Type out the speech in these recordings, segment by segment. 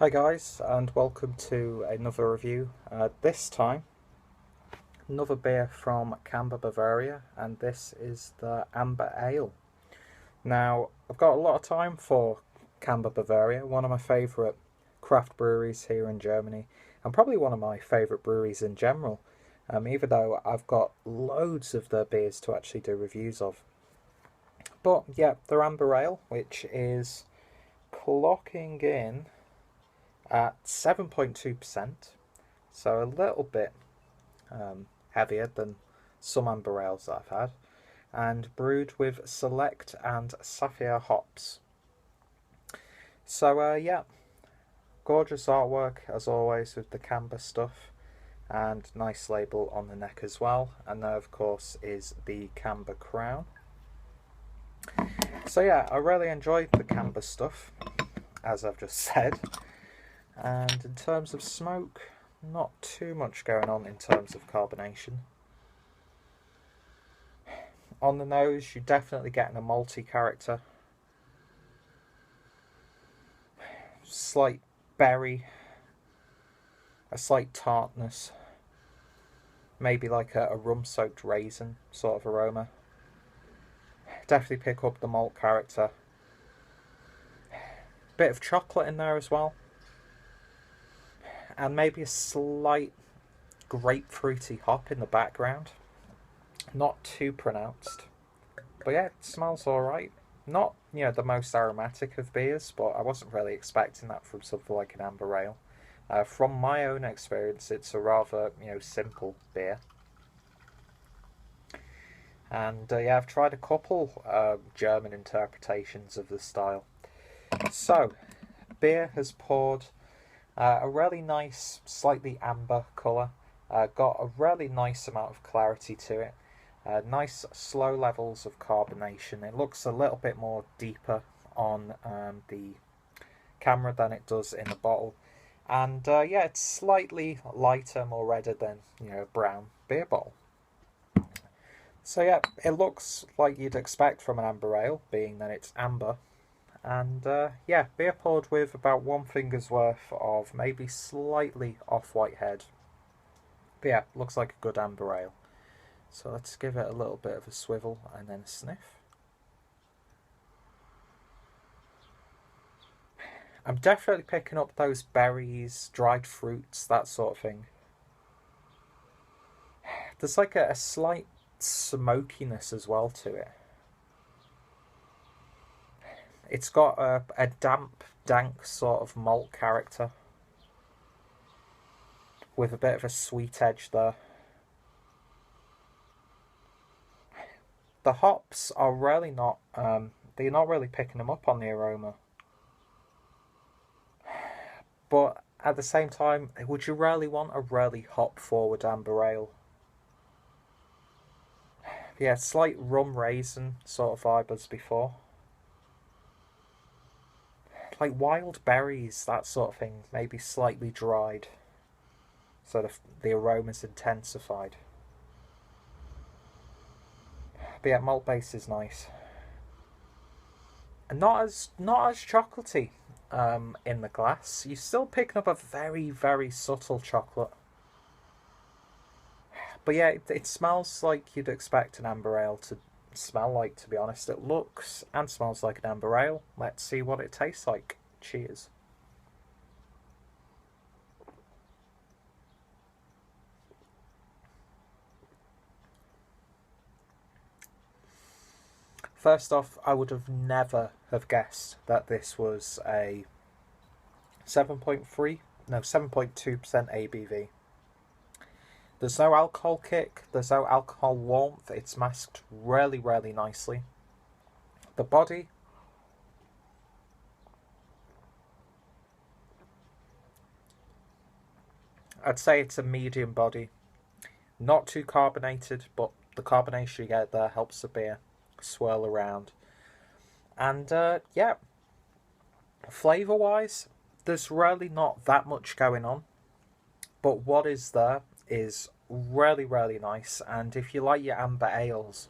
Hi guys, and welcome to another review. This time, another beer from Camba Bavaria, and this is the Amber Ale. Now, I've got a lot of time for Camba Bavaria, one of my favourite craft breweries here in Germany, and probably one of my favourite breweries in general, even though I've got loads of their beers to actually do reviews of. But yeah, their Amber Ale, which is clocking in at 7.2%, so a little bit heavier than some amber ales that I've had, and brewed with Select and Sapphire hops. So yeah, gorgeous artwork as always with the Camba stuff, and nice label on the neck as well, and there of course is the Camba crown. So yeah, I really enjoyed the Camba stuff, as I've just said. And in terms of smoke, not too much going on in terms of carbonation. On the nose, you're definitely getting a malty character. Slight berry, a slight tartness, maybe like a rum-soaked raisin sort of aroma. Definitely pick up the malt character. Bit of chocolate in there as well. And maybe a slight grapefruity hop in the background. Not too pronounced. But yeah, it smells alright. Not, the most aromatic of beers, but I wasn't really expecting that from something like an amber ale. From my own experience, it's a rather, simple beer. And yeah, I've tried a couple German interpretations of the style. So, beer has poured a really nice, slightly amber colour. Got a really nice amount of clarity to it. Nice slow levels of carbonation. It looks a little bit more deeper on the camera than it does in the bottle. And yeah, it's slightly lighter, more redder than a brown beer bottle. So yeah, it looks like you'd expect from an amber ale, being that it's amber. And yeah, beer poured with about one finger's worth of maybe slightly off-white head. But yeah, looks like a good amber ale. So let's give it a little bit of a swivel and then a sniff. I'm definitely picking up those berries, dried fruits, that sort of thing. There's like a slight smokiness as well to it. It's got a damp, dank sort of malt character with a bit of a sweet edge there. The hops are really not, they're not really picking them up on the aroma. But at the same time, would you really want a really hop-forward amber ale? Yeah, slight rum raisin sort of vibe as before. Like wild berries, that sort of thing, maybe slightly dried. So the aroma's intensified. But yeah, malt base is nice. And not as chocolatey in the glass. You're still picking up a very, very subtle chocolate. But yeah, it smells like you'd expect an amber ale to smell like, to be honest. It looks and smells like an amber ale. Let's see what it tastes like. Cheers. First off, I would have never have guessed that this was a 7.2% ABV. There's no alcohol kick, there's no alcohol warmth, it's masked really, really nicely. The body, I'd say it's a medium body. Not too carbonated, but the carbonation you get there helps the beer swirl around. And yeah, flavour wise, there's really not that much going on, but what is there is really, really nice. And if you like your amber ales,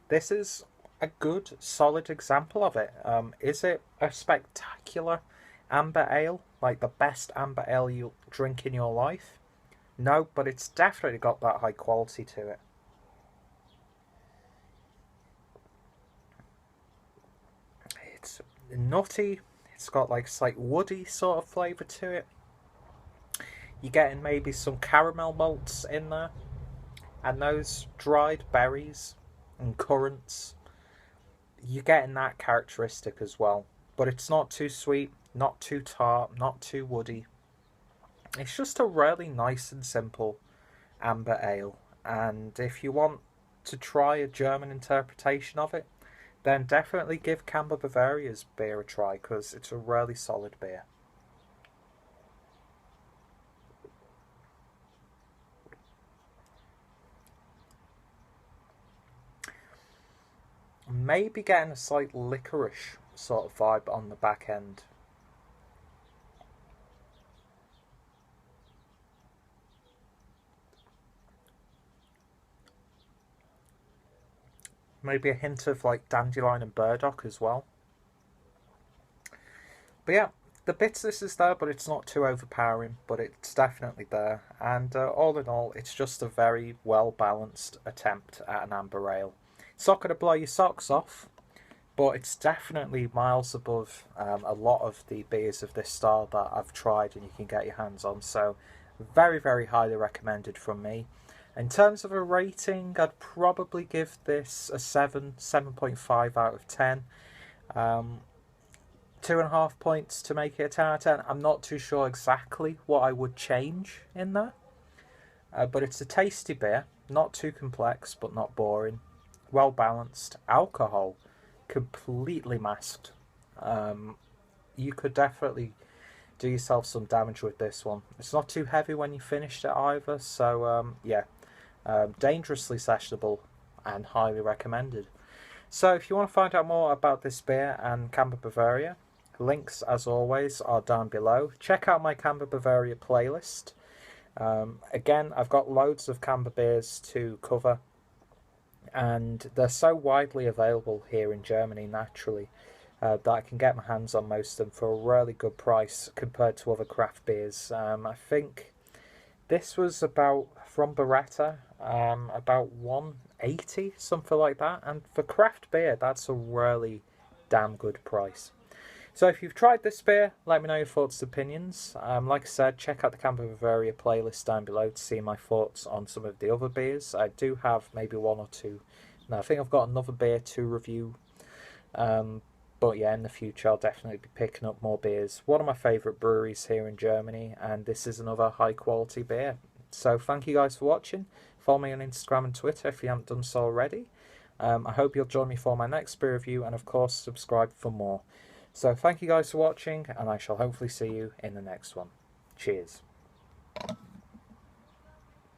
this is a good, solid example of it. Is it a spectacular amber ale? like the best amber ale you'll drink in your life? No, but it's definitely got that high quality to it. It's nutty. It's got like slight woody sort of flavour to it. You're getting maybe some caramel malts in there, and those dried berries and currants. You're getting that characteristic as well, but it's not too sweet, not too tart, not too woody. It's just a really nice and simple amber ale, and if you want to try a German interpretation of it, then definitely give Camba Bavaria's beer a try, because it's a really solid beer. Maybe getting a slight licorice sort of vibe on the back end. Maybe a hint of like dandelion and burdock as well. But yeah, the bitterness is there, but it's not too overpowering, but it's definitely there. And all in all, it's just a very well-balanced attempt at an amber ale. It's not going to blow your socks off, but it's definitely miles above a lot of the beers of this style that I've tried and you can get your hands on. So very, very highly recommended from me. In terms of a rating, I'd probably give this a 7.5 out of 10. 2.5 points to make it a 10 out of 10. I'm not too sure exactly what I would change in there. But it's a tasty beer. Not too complex, but not boring. Well balanced. Alcohol completely masked. You could definitely do yourself some damage with this one. It's not too heavy when you finished it either. So yeah, dangerously sessionable and highly recommended. So if you want to find out more about this beer and Camba Bavaria, links as always are down below. Check out my Camba Bavaria playlist. Again, I've got loads of Camba beers to cover, and they're so widely available here in Germany naturally that I can get my hands on most of them for a really good price compared to other craft beers. I think this was about, from Birretta, about 180, something like that, and for craft beer that's a really damn good price. So if you've tried this beer, let me know your thoughts and opinions. Like I said, check out the Camba Bavaria playlist down below to see my thoughts on some of the other beers. I do have maybe one or two. Now I think I've got another beer to review. But yeah, in the future I'll definitely be picking up more beers. One of my favourite breweries here in Germany, and this is another high quality beer. So thank you guys for watching. Follow me on Instagram and Twitter if you haven't done so already. I hope you'll join me for my next beer review, and of course subscribe for more. So thank you guys for watching, and I shall hopefully see you in the next one. Cheers.